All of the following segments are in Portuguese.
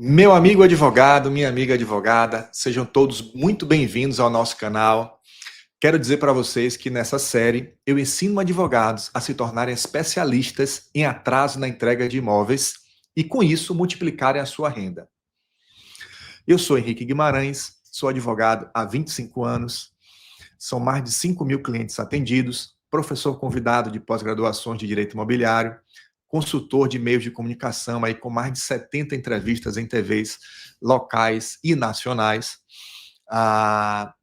Meu amigo advogado, minha amiga advogada, sejam todos muito bem-vindos ao nosso canal. Quero dizer para vocês que nessa série eu ensino advogados a se tornarem especialistas em atraso na entrega de imóveis e, com isso, multiplicarem a sua renda. Eu sou Henrique Guimarães, sou advogado há 25 anos, são mais de 5 mil clientes atendidos, professor convidado de pós-graduações de Direito Imobiliário, consultor de meios de comunicação aí com mais de 70 entrevistas em TVs locais e nacionais.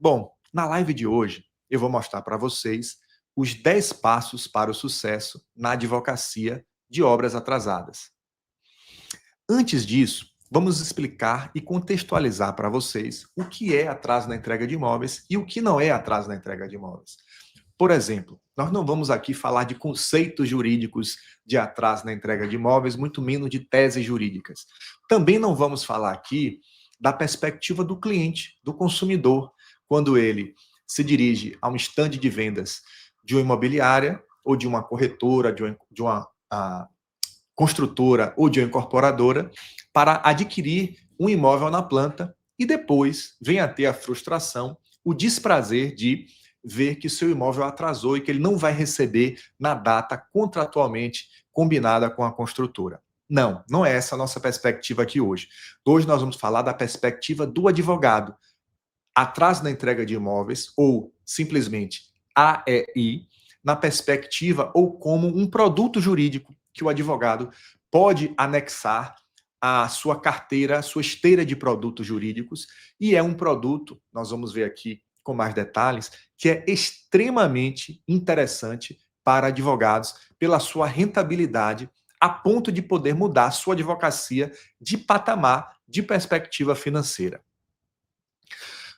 Bom, na live de hoje eu vou mostrar para vocês os 10 passos para o sucesso na advocacia de obras atrasadas. Antes disso, vamos explicar e contextualizar para vocês o que é atraso na entrega de imóveis e o que não é atraso na entrega de imóveis. Por exemplo, nós não vamos aqui falar de conceitos jurídicos de atraso na entrega de imóveis, muito menos de teses jurídicas. Também não vamos falar aqui da perspectiva do cliente, do consumidor, quando ele se dirige a um estande de vendas de uma imobiliária ou de uma corretora, de uma construtora ou de uma incorporadora para adquirir um imóvel na planta e depois vem a ter a frustração, o desprazer de ver que seu imóvel atrasou e que ele não vai receber na data contratualmente combinada com a construtora. Não, não é essa a nossa perspectiva aqui hoje. Hoje nós vamos falar da perspectiva do advogado. Atraso na entrega de imóveis, ou simplesmente AEI, na perspectiva ou como um produto jurídico que o advogado pode anexar à sua carteira, à sua esteira de produtos jurídicos, e é um produto, nós vamos ver aqui com mais detalhes, que é extremamente interessante para advogados pela sua rentabilidade, a ponto de poder mudar a sua advocacia de patamar, de perspectiva financeira.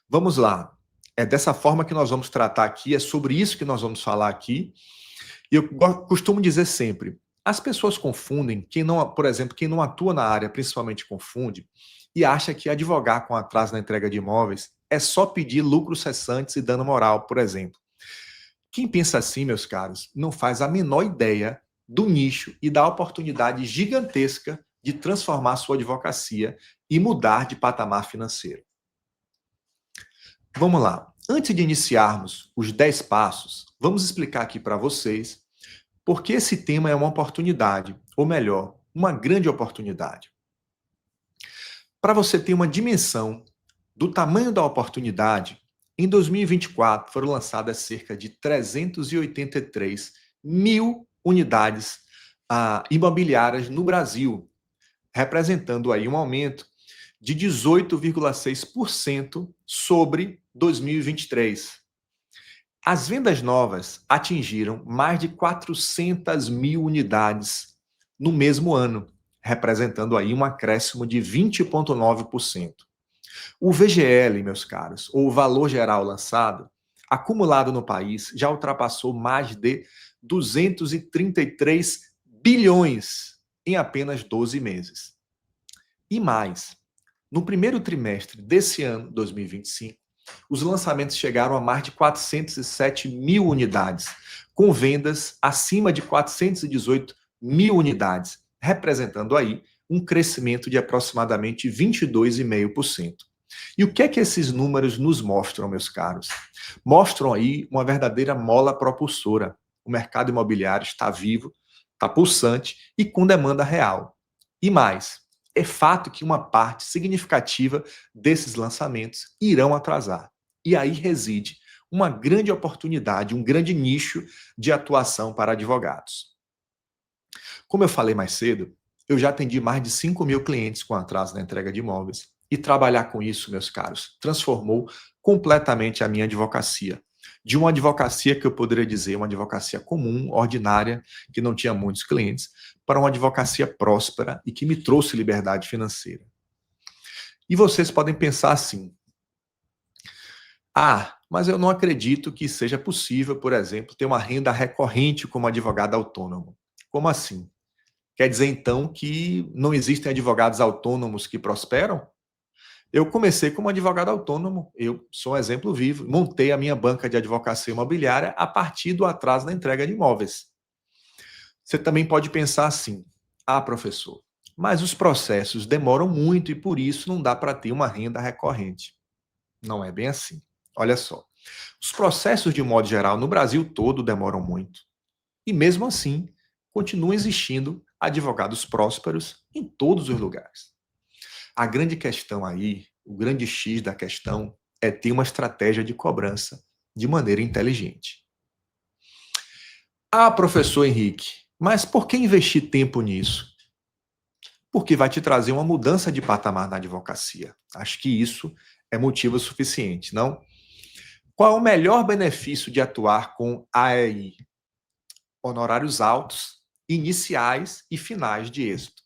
Vamos lá. É dessa forma que nós vamos tratar aqui, é sobre isso que nós vamos falar aqui. E eu costumo dizer sempre, as pessoas confundem, por exemplo, quem não atua na área, principalmente confunde, e acha que advogar com atraso na entrega de imóveis é só pedir lucros cessantes e dano moral, por exemplo. Quem pensa assim, meus caros, não faz a menor ideia do nicho e da oportunidade gigantesca de transformar sua advocacia e mudar de patamar financeiro. Vamos lá. Antes de iniciarmos os 10 passos, vamos explicar aqui para vocês por que esse tema é uma oportunidade, ou melhor, uma grande oportunidade. Para você ter uma dimensão do tamanho da oportunidade, em 2024 foram lançadas cerca de 383 mil unidades imobiliárias no Brasil, representando aí um aumento de 18,6% sobre 2023. As vendas novas atingiram mais de 400 mil unidades no mesmo ano, representando aí um acréscimo de 20,9%. O VGL, meus caros, ou o valor geral lançado, acumulado no país, já ultrapassou mais de 233 bilhões em apenas 12 meses. E mais, no primeiro trimestre desse ano, 2025, os lançamentos chegaram a mais de 407 mil unidades, com vendas acima de 418 mil unidades, representando aí um crescimento de aproximadamente 22,5%. E o que é que esses números nos mostram, meus caros? Mostram aí uma verdadeira mola propulsora. O mercado imobiliário está vivo, está pulsante e com demanda real. E mais, é fato que uma parte significativa desses lançamentos irão atrasar. E aí reside uma grande oportunidade, um grande nicho de atuação para advogados. Como eu falei mais cedo, eu já atendi mais de 5 mil clientes com atraso na entrega de imóveis. E trabalhar com isso, meus caros, transformou completamente a minha advocacia. De uma advocacia que eu poderia dizer, uma advocacia comum, ordinária, que não tinha muitos clientes, para uma advocacia próspera e que me trouxe liberdade financeira. E vocês podem pensar assim: mas eu não acredito que seja possível, por exemplo, ter uma renda recorrente como advogado autônomo. Como assim? Quer dizer, então, que não existem advogados autônomos que prosperam? Eu comecei como advogado autônomo, eu sou um exemplo vivo, montei a minha banca de advocacia imobiliária a partir do atraso na entrega de imóveis. Você também pode pensar assim: professor, mas os processos demoram muito e por isso não dá para ter uma renda recorrente. Não é bem assim. Olha só. Os processos, de modo geral, no Brasil todo demoram muito. E mesmo assim, continuam existindo advogados prósperos em todos os lugares. A grande questão aí, o grande X da questão, é ter uma estratégia de cobrança de maneira inteligente. Ah, professor Henrique, mas por que investir tempo nisso? Porque vai te trazer uma mudança de patamar na advocacia. Acho que isso é motivo suficiente, não? Qual é o melhor benefício de atuar com AEI? Honorários altos, iniciais e finais de êxito.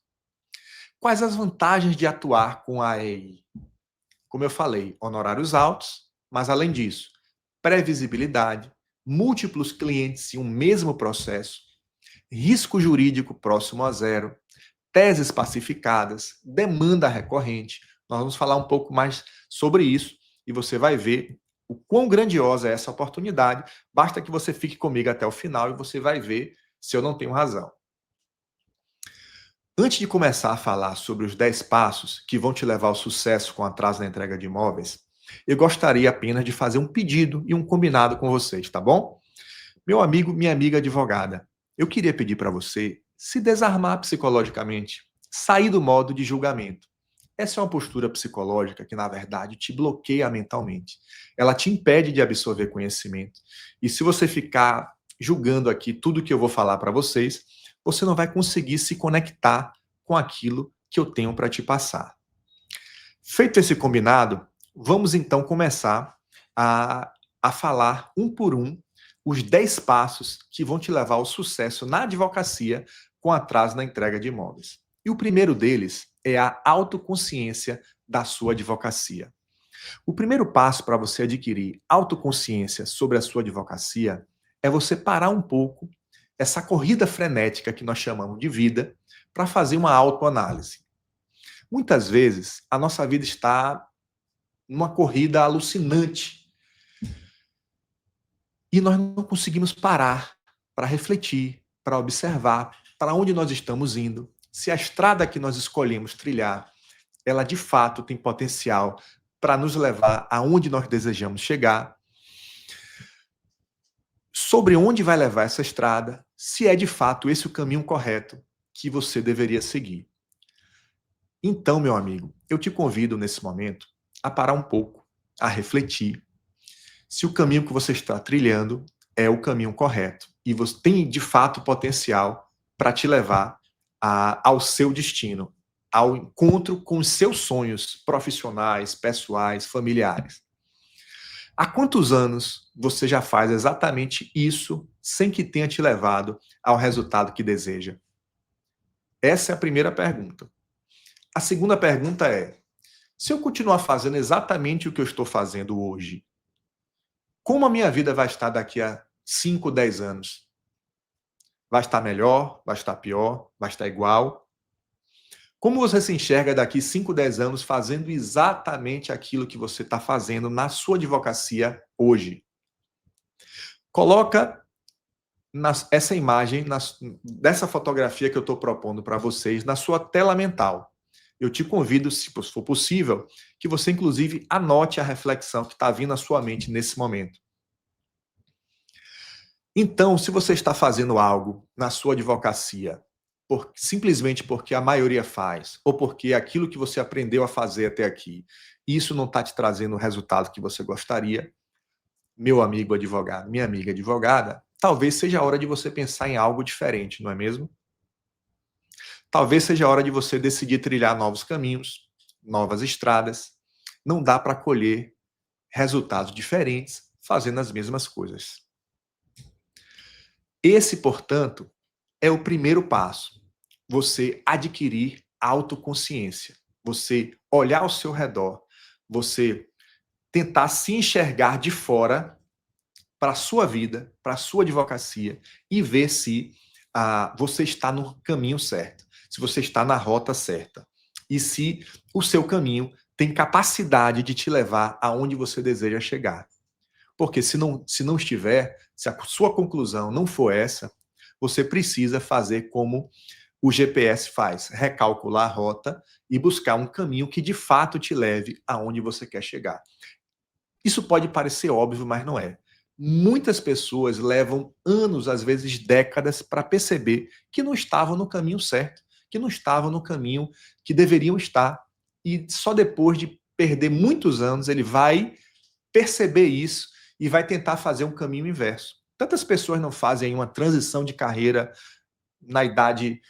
Quais as vantagens de atuar com a AEI? Como eu falei, honorários altos, mas além disso, previsibilidade, múltiplos clientes em um mesmo processo, risco jurídico próximo a zero, teses pacificadas, demanda recorrente. Nós vamos falar um pouco mais sobre isso e você vai ver o quão grandiosa é essa oportunidade. Basta que você fique comigo até o final e você vai ver se eu não tenho razão. Antes de começar a falar sobre os 10 passos que vão te levar ao sucesso com atraso na entrega de imóveis, eu gostaria apenas de fazer um pedido e um combinado com vocês, tá bom? Meu amigo, minha amiga advogada, eu queria pedir para você se desarmar psicologicamente, sair do modo de julgamento. Essa é uma postura psicológica que, na verdade, te bloqueia mentalmente. Ela te impede de absorver conhecimento. E se você ficar julgando aqui tudo que eu vou falar para vocês, você não vai conseguir se conectar com aquilo que eu tenho para te passar. Feito esse combinado, vamos então começar a falar um por um os 10 passos que vão te levar ao sucesso na advocacia com atraso na entrega de imóveis. E o primeiro deles é a autoconsciência da sua advocacia. O primeiro passo para você adquirir autoconsciência sobre a sua advocacia é você parar um pouco essa corrida frenética que nós chamamos de vida para fazer uma autoanálise. Muitas vezes, a nossa vida está numa corrida alucinante e nós não conseguimos parar para refletir, para observar para onde nós estamos indo, se a estrada que nós escolhemos trilhar, ela de fato tem potencial para nos levar aonde nós desejamos chegar, sobre onde vai levar essa estrada, se é de fato esse o caminho correto que você deveria seguir. Então, meu amigo, eu te convido nesse momento a parar um pouco, a refletir se o caminho que você está trilhando é o caminho correto e você tem de fato potencial para te levar ao seu destino, ao encontro com os seus sonhos profissionais, pessoais, familiares. Há quantos anos você já faz exatamente isso sem que tenha te levado ao resultado que deseja? Essa é a primeira pergunta. A segunda pergunta é: se eu continuar fazendo exatamente o que eu estou fazendo hoje, como a minha vida vai estar daqui a 5, 10 anos? Vai estar melhor? Vai estar pior? Vai estar igual? Como você se enxerga daqui 5, 10 anos fazendo exatamente aquilo que você está fazendo na sua advocacia hoje? Coloca essa imagem, dessa fotografia que eu estou propondo para vocês, na sua tela mental. Eu te convido, se for possível, que você, inclusive, anote a reflexão que está vindo à sua mente nesse momento. Então, se você está fazendo algo na sua advocacia, simplesmente porque a maioria faz, ou porque aquilo que você aprendeu a fazer até aqui, isso não está te trazendo o resultado que você gostaria, meu amigo advogado, minha amiga advogada, talvez seja a hora de você pensar em algo diferente, não é mesmo? Talvez seja a hora de você decidir trilhar novos caminhos, novas estradas. Não dá para colher resultados diferentes fazendo as mesmas coisas. Esse, portanto, é o primeiro passo. Você adquirir autoconsciência. Você olhar ao seu redor. Você tentar se enxergar de fora para a sua vida, para a sua advocacia e ver se você está no caminho certo, se você está na rota certa e se o seu caminho tem capacidade de te levar aonde você deseja chegar. Porque se não estiver, se a sua conclusão não for essa, você precisa fazer como o GPS faz? Recalcular a rota e buscar um caminho que de fato te leve aonde você quer chegar. Isso pode parecer óbvio, mas não é. Muitas pessoas levam anos, às vezes décadas, para perceber que não estavam no caminho certo, que não estavam no caminho que deveriam estar. E só depois de perder muitos anos, ele vai perceber isso e vai tentar fazer um caminho inverso. Tantas pessoas não fazem uma transição de carreira na idade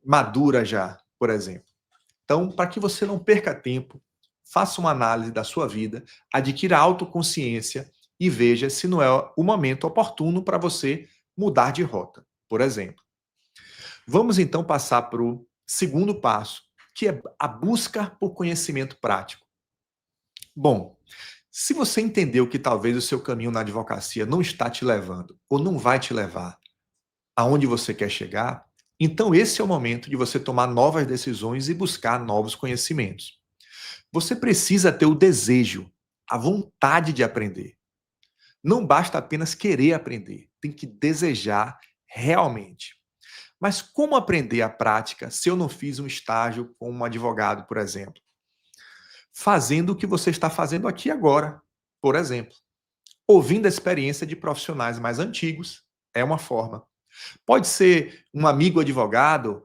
madura já, por exemplo. Então, para que você não perca tempo, faça uma análise da sua vida, adquira autoconsciência e veja se não é o momento oportuno para você mudar de rota, por exemplo. Vamos então passar para o segundo passo, que é a busca por conhecimento prático. Bom, se você entendeu que talvez o seu caminho na advocacia não está te levando ou não vai te levar aonde você quer chegar, então esse é o momento de você tomar novas decisões e buscar novos conhecimentos. Você precisa ter o desejo, a vontade de aprender. Não basta apenas querer aprender, tem que desejar realmente. Mas como aprender a prática se eu não fiz um estágio como advogado, por exemplo? Fazendo o que você está fazendo aqui agora, por exemplo. Ouvindo a experiência de profissionais mais antigos, é uma forma. Pode ser um amigo advogado?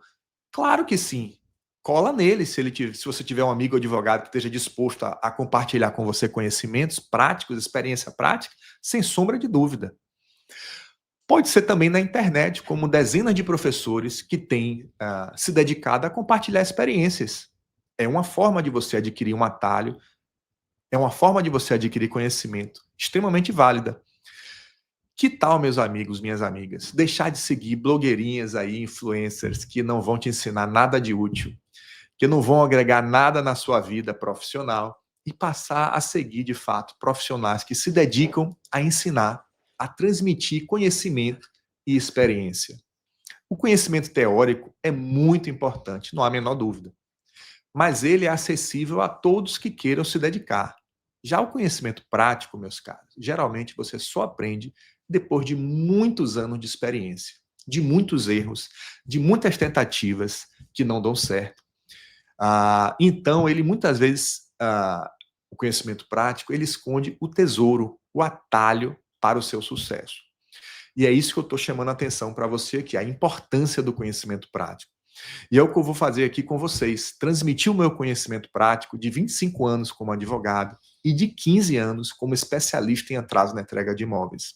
Claro que sim. Cola nele se você tiver um amigo advogado que esteja disposto a compartilhar com você conhecimentos práticos, experiência prática, sem sombra de dúvida. Pode ser também na internet, como dezenas de professores que têm se dedicado a compartilhar experiências. É uma forma de você adquirir um atalho, é uma forma de você adquirir conhecimento extremamente válida. Que tal, meus amigos, minhas amigas, deixar de seguir blogueirinhas aí, influencers, que não vão te ensinar nada de útil, que não vão agregar nada na sua vida profissional e passar a seguir, de fato, profissionais que se dedicam a ensinar, a transmitir conhecimento e experiência. O conhecimento teórico é muito importante, não há a menor dúvida, mas ele é acessível a todos que queiram se dedicar. Já o conhecimento prático, meus caros, geralmente você só aprende depois de muitos anos de experiência, de muitos erros, de muitas tentativas que não dão certo. Então, ele muitas vezes, o conhecimento prático, ele esconde o tesouro, o atalho para o seu sucesso. E é isso que eu estou chamando a atenção para você aqui, a importância do conhecimento prático. E é o que eu vou fazer aqui com vocês, transmitir o meu conhecimento prático de 25 anos como advogado e de 15 anos como especialista em atraso na entrega de imóveis.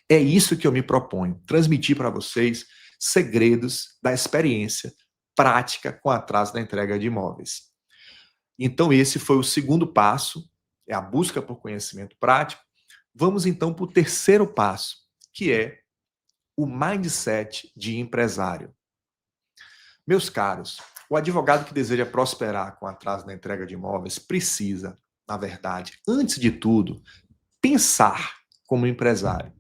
É isso que eu me proponho, transmitir para vocês segredos da experiência prática com atraso na entrega de imóveis. Então, esse foi o segundo passo, é a busca por conhecimento prático. Vamos então para o terceiro passo, que é o mindset de empresário. Meus caros, o advogado que deseja prosperar com atraso na entrega de imóveis precisa, na verdade, antes de tudo, pensar como empresário.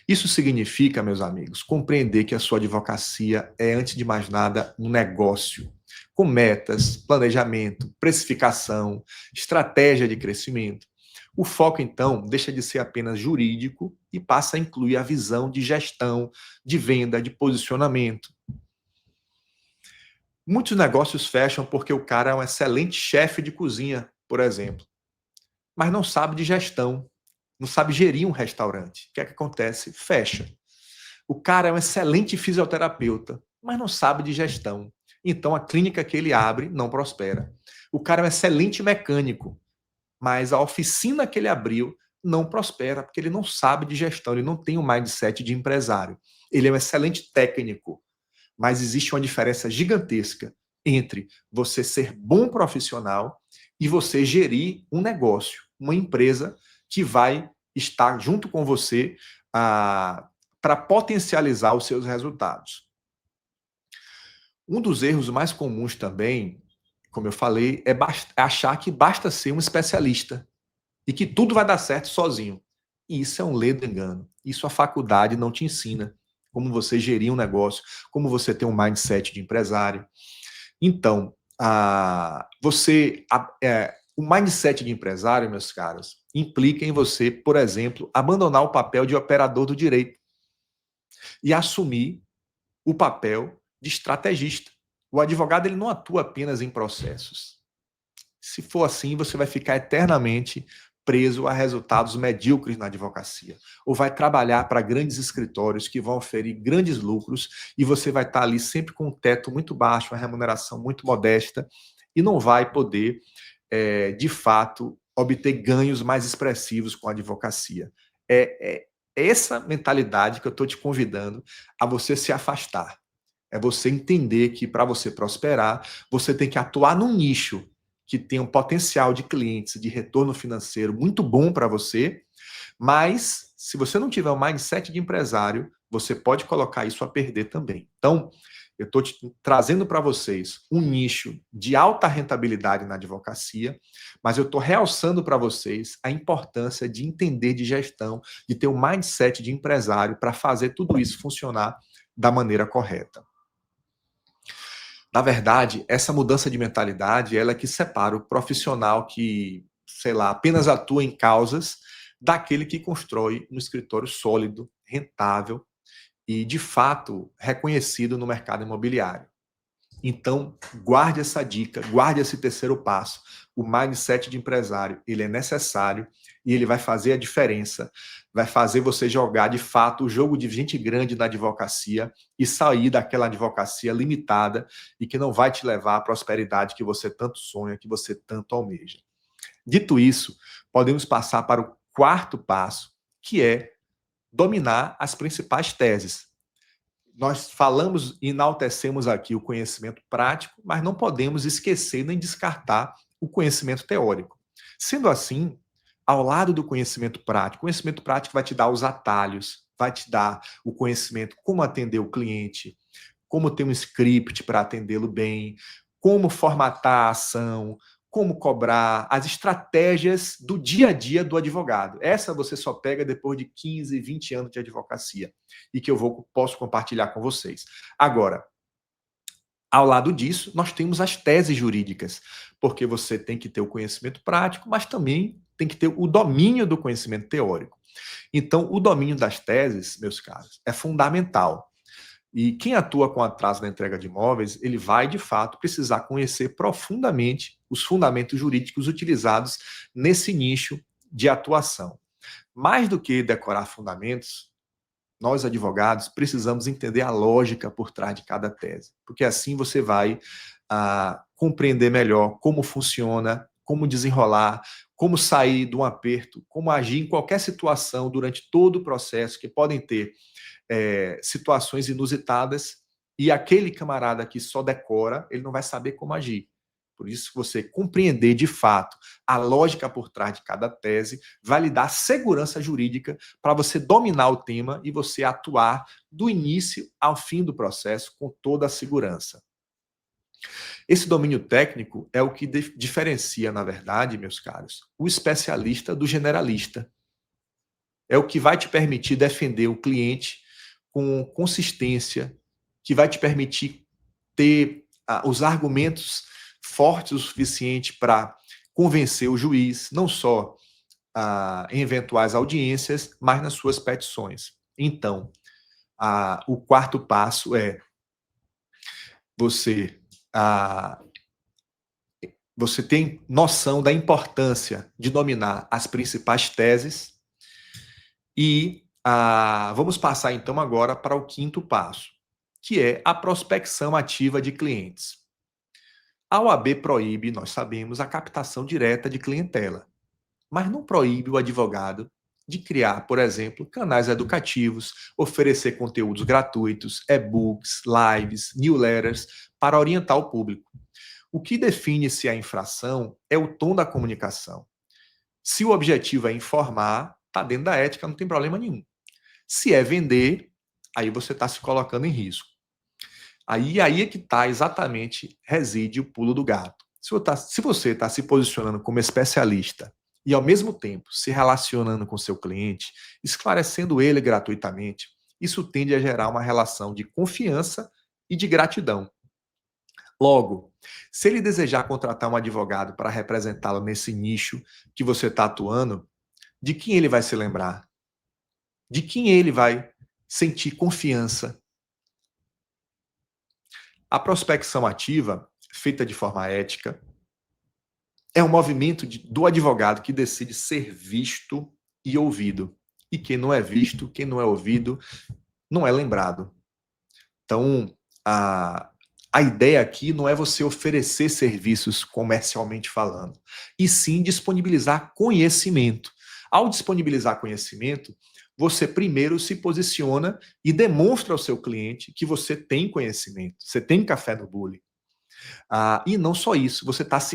Isso significa, meus amigos, compreender que a sua advocacia é, antes de mais nada, um negócio, com metas, planejamento, precificação, estratégia de crescimento. O foco, então, deixa de ser apenas jurídico e passa a incluir a visão de gestão, de venda, de posicionamento. Muitos negócios fecham porque o cara é um excelente chefe de cozinha, por exemplo, mas não sabe de gestão, não sabe gerir um restaurante. O que é que acontece? Fecha. O cara é um excelente fisioterapeuta, mas não sabe de gestão. Então a clínica que ele abre não prospera. O cara é um excelente mecânico, mas a oficina que ele abriu não prospera, porque ele não sabe de gestão, ele não tem um mindset de empresário. Ele é um excelente técnico, mas existe uma diferença gigantesca entre você ser bom profissional e você gerir um negócio, uma empresa que vai estar junto com você para potencializar os seus resultados. Um dos erros mais comuns também, como eu falei, é achar que basta ser um especialista e que tudo vai dar certo sozinho. E isso é um ledo engano. Isso a faculdade não te ensina. Como você gerir um negócio, como você ter um mindset de empresário. Então, o mindset de empresário, meus caros, implica em você, por exemplo, abandonar o papel de operador do direito e assumir o papel de estrategista. O advogado ele não atua apenas em processos. Se for assim, você vai ficar eternamente preso a resultados medíocres na advocacia. Ou vai trabalhar para grandes escritórios que vão oferir grandes lucros e você vai estar ali sempre com um teto muito baixo, uma remuneração muito modesta e não vai poder, de fato, obter ganhos mais expressivos com a advocacia. É essa mentalidade que eu estou te convidando a você se afastar. É você entender que para você prosperar, você tem que atuar num nicho que tem um potencial de clientes, de retorno financeiro muito bom para você, mas se você não tiver um mindset de empresário, você pode colocar isso a perder também. Então, eu estou trazendo para vocês um nicho de alta rentabilidade na advocacia, mas eu estou realçando para vocês a importância de entender de gestão, de ter um mindset de empresário para fazer tudo isso funcionar da maneira correta. Na verdade, essa mudança de mentalidade, ela é que separa o profissional que, sei lá, apenas atua em causas daquele que constrói um escritório sólido, rentável e, de fato, reconhecido no mercado imobiliário. Então, guarde essa dica, guarde esse terceiro passo. O mindset de empresário, ele é necessário e ele vai fazer a diferença. Vai fazer você jogar, de fato, o jogo de gente grande na advocacia e sair daquela advocacia limitada e que não vai te levar à prosperidade que você tanto sonha, que você tanto almeja. Dito isso, podemos passar para o quarto passo, que é dominar as principais teses. Nós falamos e enaltecemos aqui o conhecimento prático, mas não podemos esquecer nem descartar o conhecimento teórico. Sendo assim, ao lado do conhecimento prático vai te dar os atalhos, vai te dar o conhecimento como atender o cliente, como ter um script para atendê-lo bem, como formatar a ação, como cobrar, as estratégias do dia a dia do advogado. Essa você só pega depois de 15, 20 anos de advocacia e que posso compartilhar com vocês. Agora, ao lado disso, nós temos as teses jurídicas, porque você tem que ter o conhecimento prático, mas também tem que ter o domínio do conhecimento teórico. Então, o domínio das teses, meus caros, é fundamental. E quem atua com atraso na entrega de imóveis, ele vai, de fato, precisar conhecer profundamente os fundamentos jurídicos utilizados nesse nicho de atuação. Mais do que decorar fundamentos, nós, advogados, precisamos entender a lógica por trás de cada tese, porque assim você vai compreender melhor como funciona, como desenrolar, como sair de um aperto, como agir em qualquer situação durante todo o processo, que podem ter situações inusitadas, e aquele camarada que só decora, ele não vai saber como agir. Por isso, você compreender de fato a lógica por trás de cada tese vai lhe dar segurança jurídica para você dominar o tema e você atuar do início ao fim do processo com toda a segurança. Esse domínio técnico é o que diferencia, na verdade, meus caros, o especialista do generalista. É o que vai te permitir defender o cliente com consistência, que vai te permitir ter os argumentos fortes o suficiente para convencer o juiz, não só em eventuais audiências, mas nas suas petições. Então, o quarto passo é você, você tem noção da importância de dominar as principais teses e vamos passar então agora para o quinto passo, que é a prospecção ativa de clientes. A OAB proíbe, nós sabemos, a captação direta de clientela, mas não proíbe o advogado de criar, por exemplo, canais educativos, oferecer conteúdos gratuitos, e-books, lives, newsletters, para orientar o público. O que define se a infração é o tom da comunicação. Se o objetivo é informar, está dentro da ética, não tem problema nenhum. Se é vender, aí você está se colocando em risco. Aí é que está exatamente, reside o pulo do gato. Se você está se posicionando como especialista e, ao mesmo tempo, se relacionando com seu cliente, esclarecendo ele gratuitamente, isso tende a gerar uma relação de confiança e de gratidão. Logo, se ele desejar contratar um advogado para representá-lo nesse nicho que você está atuando, de quem ele vai se lembrar? De quem ele vai sentir confiança? A prospecção ativa, feita de forma ética, é um movimento do advogado que decide ser visto e ouvido. E quem não é visto, quem não é ouvido, não é lembrado. Então, a ideia aqui não é você oferecer serviços comercialmente falando, e sim disponibilizar conhecimento. Ao disponibilizar conhecimento, você primeiro se posiciona e demonstra ao seu cliente que você tem conhecimento, você tem café no bule. E não só isso,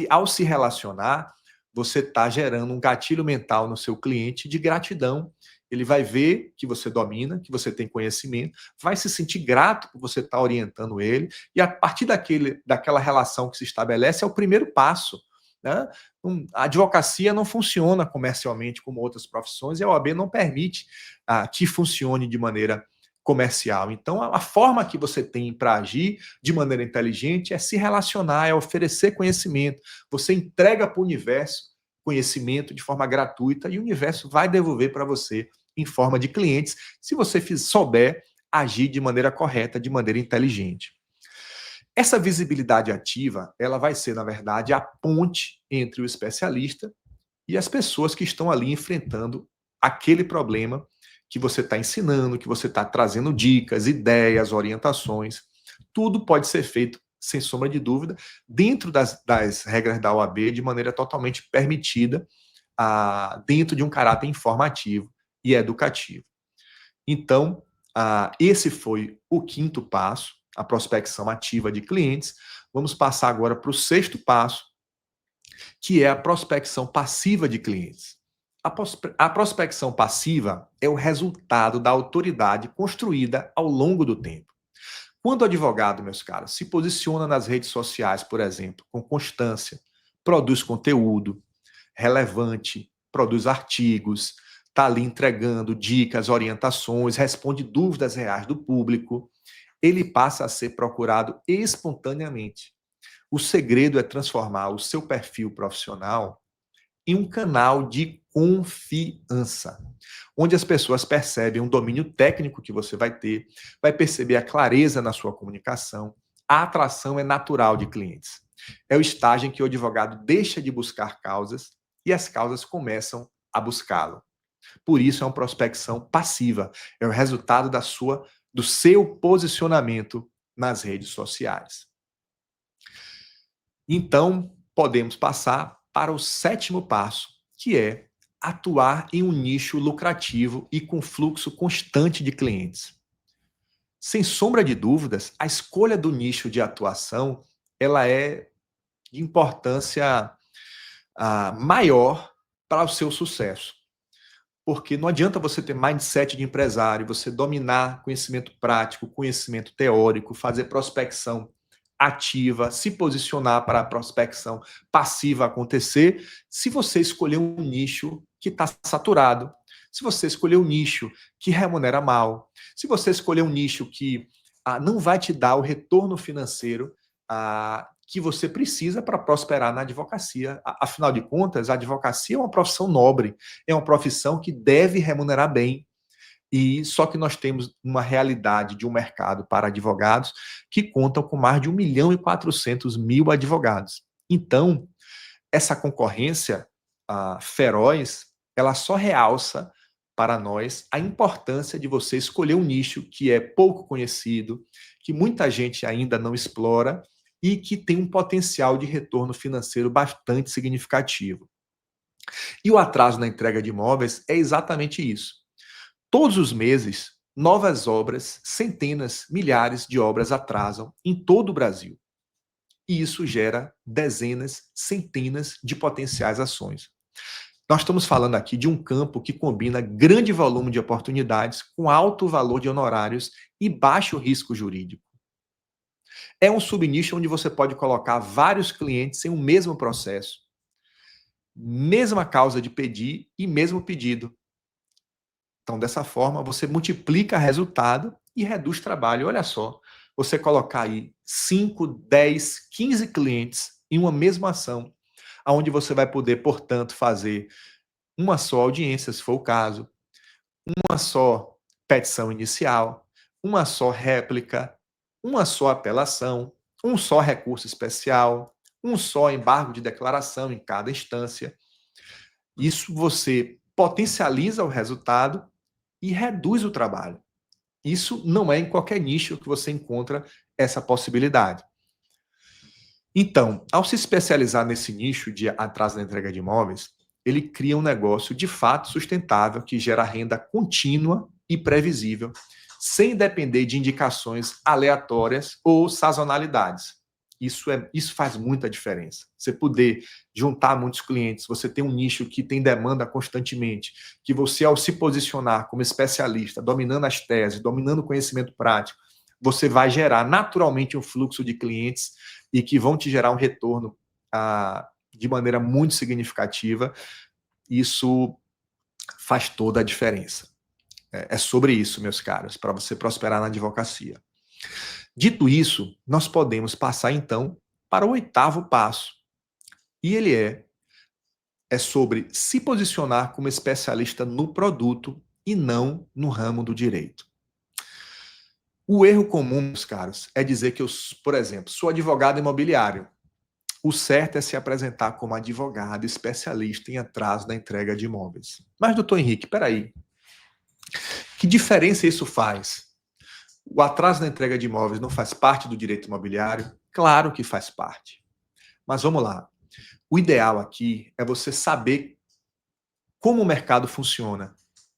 ao se relacionar, você está gerando um gatilho mental no seu cliente de gratidão. Ele vai ver que você domina, que você tem conhecimento, vai se sentir grato por você estar orientando ele, e a partir daquela relação que se estabelece é o primeiro passo. Né? A advocacia não funciona comercialmente como outras profissões, e a OAB não permite que funcione de maneira comercial. Então, a forma que você tem para agir de maneira inteligente é se relacionar, é oferecer conhecimento. Você entrega para o universo conhecimento de forma gratuita e o universo vai devolver para você em forma de clientes, se você souber agir de maneira correta, de maneira inteligente. Essa visibilidade ativa, ela vai ser, na verdade, a ponte entre o especialista e as pessoas que estão ali enfrentando aquele problema que você está ensinando, que você está trazendo dicas, ideias, orientações. Tudo pode ser feito, sem sombra de dúvida, dentro das regras da OAB, de maneira totalmente permitida, dentro de um caráter informativo e educativo. Então, esse foi o quinto passo, a prospecção ativa de clientes. Vamos passar agora para o sexto passo, que é a prospecção passiva de clientes. A prospecção passiva é o resultado da autoridade construída ao longo do tempo. Quando o advogado, meus caros, se posiciona nas redes sociais, por exemplo, com constância, produz conteúdo relevante, produz artigos, está ali entregando dicas, orientações, responde dúvidas reais do público, ele passa a ser procurado espontaneamente. O segredo é transformar o seu perfil profissional em um canal de confiança, onde as pessoas percebem um domínio técnico que você vai perceber a clareza na sua comunicação, a atração é natural de clientes. É o estágio em que o advogado deixa de buscar causas e as causas começam a buscá-lo. Por isso é uma prospecção passiva, é o resultado do seu posicionamento nas redes sociais. Então, podemos passar para o sétimo passo, que é atuar em um nicho lucrativo e com fluxo constante de clientes. Sem sombra de dúvidas, a escolha do nicho de atuação ela é de importância maior para o seu sucesso. Porque não adianta você ter mindset de empresário, você dominar conhecimento prático, conhecimento teórico, fazer prospecção ativa, se posicionar para a prospecção passiva acontecer, se você escolher um nicho que está saturado, se você escolher um nicho que remunera mal, se você escolher um nicho que não vai te dar o retorno financeiro que você precisa para prosperar na advocacia. Afinal de contas, a advocacia é uma profissão nobre, é uma profissão que deve remunerar bem. E só que nós temos uma realidade de um mercado para advogados que contam com mais de 1.400.000 advogados. Então, essa concorrência feroz, ela só realça para nós a importância de você escolher um nicho que é pouco conhecido, que muita gente ainda não explora e que tem um potencial de retorno financeiro bastante significativo. E o atraso na entrega de imóveis é exatamente isso. Todos os meses, novas obras, centenas, milhares de obras atrasam em todo o Brasil. E isso gera dezenas, centenas de potenciais ações. Nós estamos falando aqui de um campo que combina grande volume de oportunidades com alto valor de honorários e baixo risco jurídico. É um subnicho onde você pode colocar vários clientes em um mesmo processo, mesma causa de pedir e mesmo pedido. Então, dessa forma, você multiplica resultado e reduz trabalho. Olha só, você colocar aí 5, 10, 15 clientes em uma mesma ação, onde você vai poder, portanto, fazer uma só audiência, se for o caso, uma só petição inicial, uma só réplica, uma só apelação, um só recurso especial, um só embargo de declaração em cada instância. Isso você potencializa o resultado e reduz o trabalho. Isso não é em qualquer nicho que você encontra essa possibilidade. Então, ao se especializar nesse nicho de atraso na entrega de imóveis, ele cria um negócio de fato sustentável que gera renda contínua e previsível, sem depender de indicações aleatórias ou sazonalidades. Isso faz muita diferença. Você poder juntar muitos clientes, você tem um nicho que tem demanda constantemente, que você, ao se posicionar como especialista, dominando as teses, dominando o conhecimento prático, você vai gerar naturalmente um fluxo de clientes e que vão te gerar um retorno de maneira muito significativa. Isso faz toda a diferença. É sobre isso, meus caros, para você prosperar na advocacia. Dito isso, nós podemos passar então para o 8º passo. E ele é sobre se posicionar como especialista no produto e não no ramo do direito. O erro comum, meus caros, é dizer que eu, por exemplo, sou advogado imobiliário. O certo é se apresentar como advogado especialista em atraso na entrega de imóveis. Mas, doutor Henrique, peraí. Que diferença isso faz? O atraso na entrega de imóveis não faz parte do direito imobiliário? Claro que faz parte. Mas vamos lá. O ideal aqui é você saber como o mercado funciona.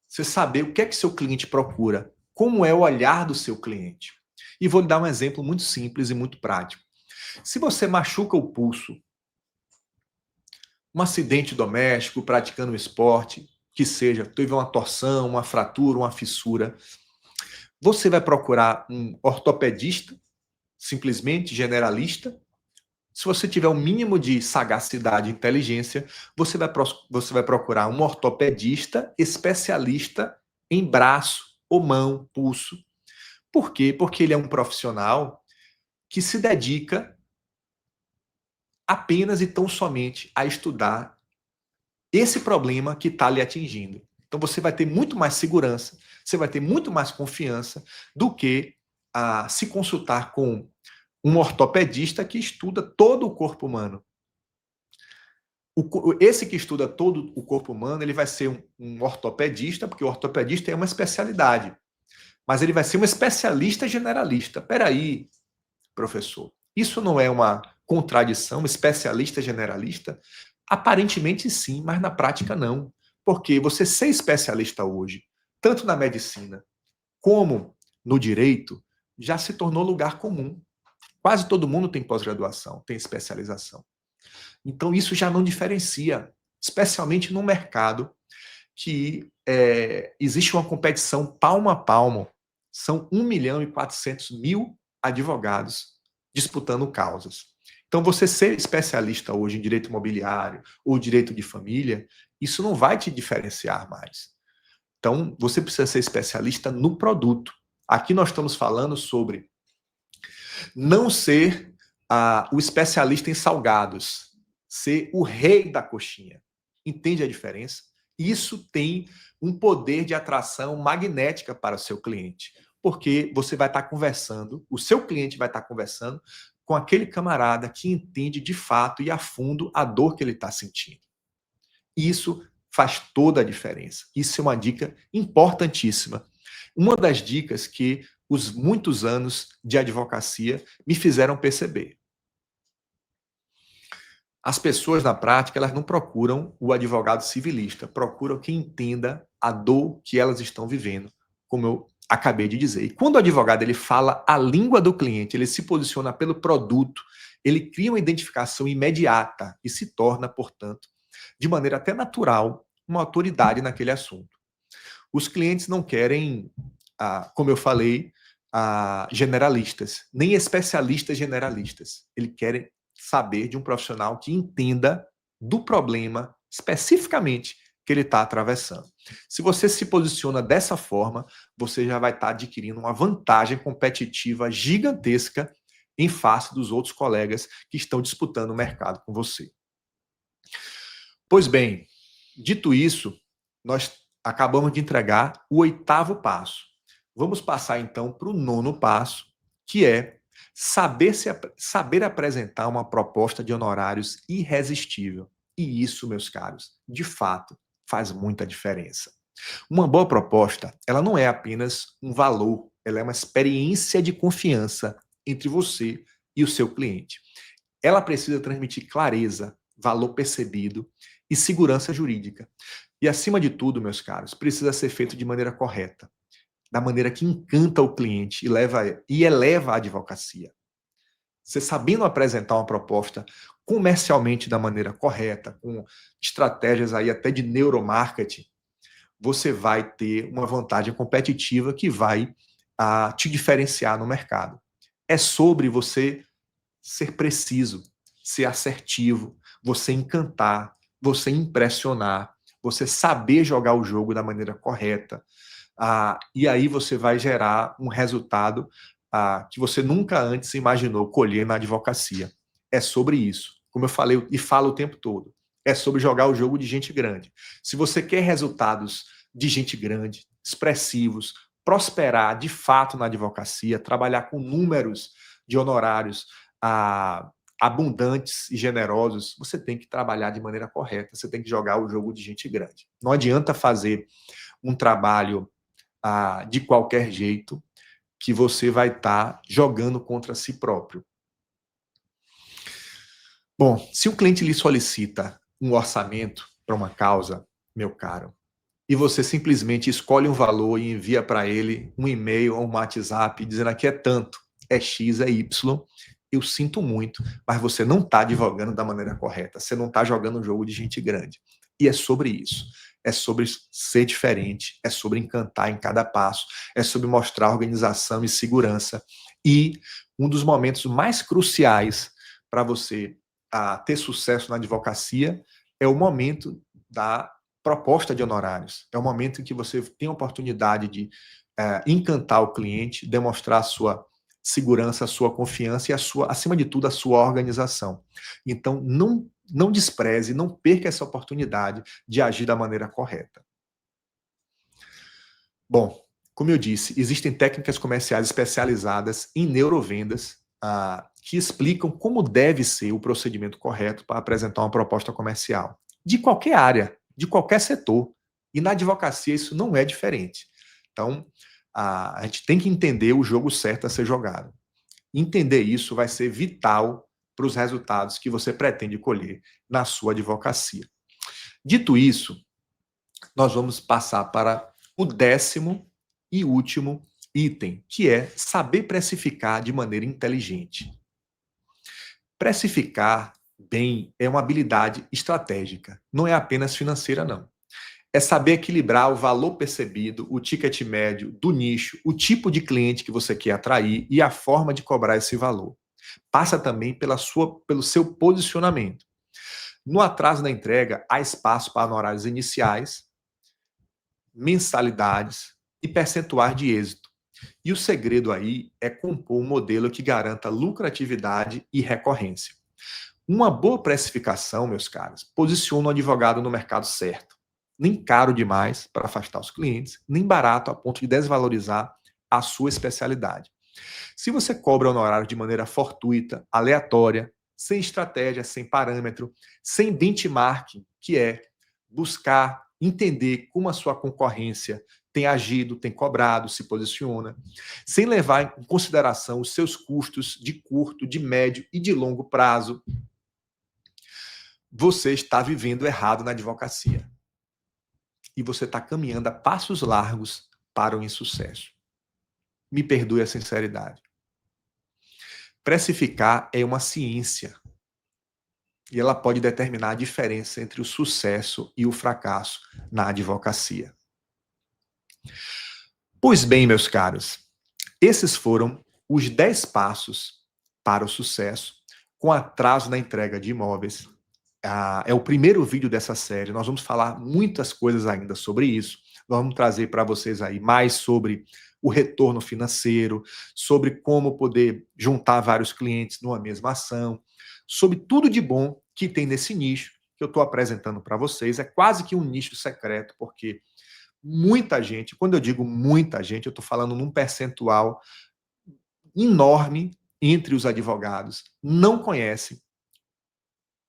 Você saber o que é que seu cliente procura. Como é o olhar do seu cliente. E vou lhe dar um exemplo muito simples e muito prático. Se você machuca o pulso, um acidente doméstico, praticando um esporte, que seja, teve uma torção, uma fratura, uma fissura, você vai procurar um ortopedista, simplesmente generalista. Se você tiver um mínimo de sagacidade e inteligência, você vai procurar um ortopedista especialista em braço ou mão, pulso. Por quê? Porque ele é um profissional que se dedica apenas e tão somente a estudar esse problema que está lhe atingindo. Então você vai ter muito mais segurança, você vai ter muito mais confiança do que se consultar com um ortopedista que estuda todo o corpo humano. Esse que estuda todo o corpo humano, ele vai ser um ortopedista, porque o ortopedista é uma especialidade, mas ele vai ser um especialista generalista. Peraí, professor, isso não é uma contradição, especialista generalista? Aparentemente sim, mas na prática não. Porque você ser especialista hoje, tanto na medicina como no direito, já se tornou lugar comum. Quase todo mundo tem pós-graduação, tem especialização. Então isso já não diferencia, especialmente no mercado que existe uma competição palmo a palmo. São 1.400.000 advogados disputando causas. Então, você ser especialista hoje em direito imobiliário ou direito de família, isso não vai te diferenciar mais. Então, você precisa ser especialista no produto. Aqui nós estamos falando sobre não ser o especialista em salgados, ser o rei da coxinha. Entende a diferença? Isso tem um poder de atração magnética para o seu cliente, porque você vai estar conversando, o seu cliente vai estar conversando com aquele camarada que entende de fato e a fundo a dor que ele está sentindo. Isso faz toda a diferença. Isso é uma dica importantíssima. Uma das dicas que os muitos anos de advocacia me fizeram perceber. As pessoas, na prática, elas não procuram o advogado civilista, procuram quem entenda a dor que elas estão vivendo, como eu acabei de dizer. E quando o advogado ele fala a língua do cliente, ele se posiciona pelo produto, ele cria uma identificação imediata e se torna, portanto, de maneira até natural, uma autoridade naquele assunto. Os clientes não querem, como eu falei, generalistas, nem especialistas generalistas. Eles querem saber de um profissional que entenda do problema especificamente que ele está atravessando. Se você se posiciona dessa forma, você já vai estar adquirindo uma vantagem competitiva gigantesca em face dos outros colegas que estão disputando o mercado com você. Pois bem, dito isso, nós acabamos de entregar o 8º passo. Vamos passar então para o 9º passo, que é Saber apresentar uma proposta de honorários irresistível. E isso, meus caros, de fato, faz muita diferença. Uma boa proposta, ela não é apenas um valor, ela é uma experiência de confiança entre você e o seu cliente. Ela precisa transmitir clareza, valor percebido e segurança jurídica. E, acima de tudo, meus caros, precisa ser feito de maneira correta, da maneira que encanta o cliente e eleva a advocacia. Você sabendo apresentar uma proposta comercialmente da maneira correta, com estratégias aí até de neuromarketing, você vai ter uma vantagem competitiva que vai te diferenciar no mercado. É sobre você ser preciso, ser assertivo, você encantar, você impressionar, você saber jogar o jogo da maneira correta. E aí você vai gerar um resultado que você nunca antes imaginou colher na advocacia. É sobre isso. Como eu falei e falo o tempo todo, é sobre jogar o jogo de gente grande. Se você quer resultados de gente grande, expressivos, prosperar de fato na advocacia, trabalhar com números de honorários abundantes e generosos, você tem que trabalhar de maneira correta, você tem que jogar o jogo de gente grande. Não adianta fazer um trabalho de qualquer jeito, que você vai estar jogando contra si próprio. Bom, se o cliente lhe solicita um orçamento para uma causa, meu caro, e você simplesmente escolhe um valor e envia para ele um e-mail ou um WhatsApp dizendo aqui é tanto, é X, é Y, eu sinto muito, mas você não está advogando da maneira correta, você não está jogando um jogo de gente grande. E é sobre isso. É sobre ser diferente, é sobre encantar em cada passo, é sobre mostrar organização e segurança. E um dos momentos mais cruciais para você ter sucesso na advocacia é o momento da proposta de honorários. É o momento em que você tem a oportunidade de encantar o cliente, demonstrar a sua segurança, a sua confiança e acima de tudo, a sua organização. Então, não despreze, não perca essa oportunidade de agir da maneira correta. Bom, como eu disse, existem técnicas comerciais especializadas em neurovendas que explicam como deve ser o procedimento correto para apresentar uma proposta comercial. De qualquer área, de qualquer setor. E na advocacia isso não é diferente. Então, a gente tem que entender o jogo certo a ser jogado. Entender isso vai ser vital para os resultados que você pretende colher na sua advocacia. Dito isso, nós vamos passar para o 10º e último item, que é saber precificar de maneira inteligente. Precificar bem é uma habilidade estratégica, não é apenas financeira, não. É saber equilibrar o valor percebido, o ticket médio do nicho, o tipo de cliente que você quer atrair e a forma de cobrar esse valor. Passa também pelo seu posicionamento. No atraso da entrega, há espaço para honorários iniciais, mensalidades e percentuais de êxito. E o segredo aí é compor um modelo que garanta lucratividade e recorrência. Uma boa precificação, meus caros, posiciona o advogado no mercado certo. Nem caro demais para afastar os clientes, nem barato a ponto de desvalorizar a sua especialidade. Se você cobra honorário de maneira fortuita, aleatória, sem estratégia, sem parâmetro, sem benchmarking, que é buscar entender como a sua concorrência tem agido, tem cobrado, se posiciona, sem levar em consideração os seus custos de curto, de médio e de longo prazo, você está vivendo errado na advocacia. E você está caminhando a passos largos para o insucesso. Me perdoe a sinceridade. Precificar é uma ciência. E ela pode determinar a diferença entre o sucesso e o fracasso na advocacia. Pois bem, meus caros, esses foram os 10 passos para o sucesso com atraso na entrega de imóveis. É o primeiro vídeo dessa série. Nós vamos falar muitas coisas ainda sobre isso. Nós vamos trazer para vocês aí mais sobre o retorno financeiro, sobre como poder juntar vários clientes numa mesma ação, sobre tudo de bom que tem nesse nicho que eu estou apresentando para vocês. É quase que um nicho secreto, porque muita gente, quando eu digo muita gente, eu estou falando num percentual enorme entre os advogados não conhecem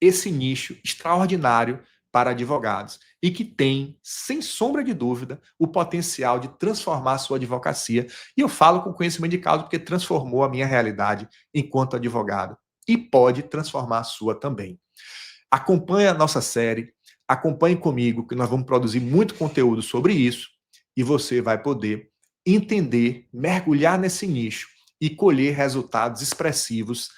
esse nicho extraordinário para advogados e que tem, sem sombra de dúvida, o potencial de transformar a sua advocacia. E eu falo com conhecimento de causa porque transformou a minha realidade enquanto advogado e pode transformar a sua também. Acompanhe a nossa série, acompanhe comigo que nós vamos produzir muito conteúdo sobre isso e você vai poder entender, mergulhar nesse nicho e colher resultados expressivos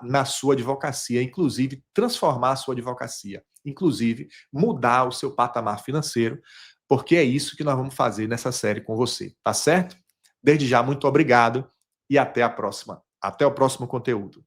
na sua advocacia, inclusive transformar a sua advocacia, inclusive mudar o seu patamar financeiro, porque é isso que nós vamos fazer nessa série com você, tá certo? Desde já, muito obrigado e até a próxima. Até o próximo conteúdo.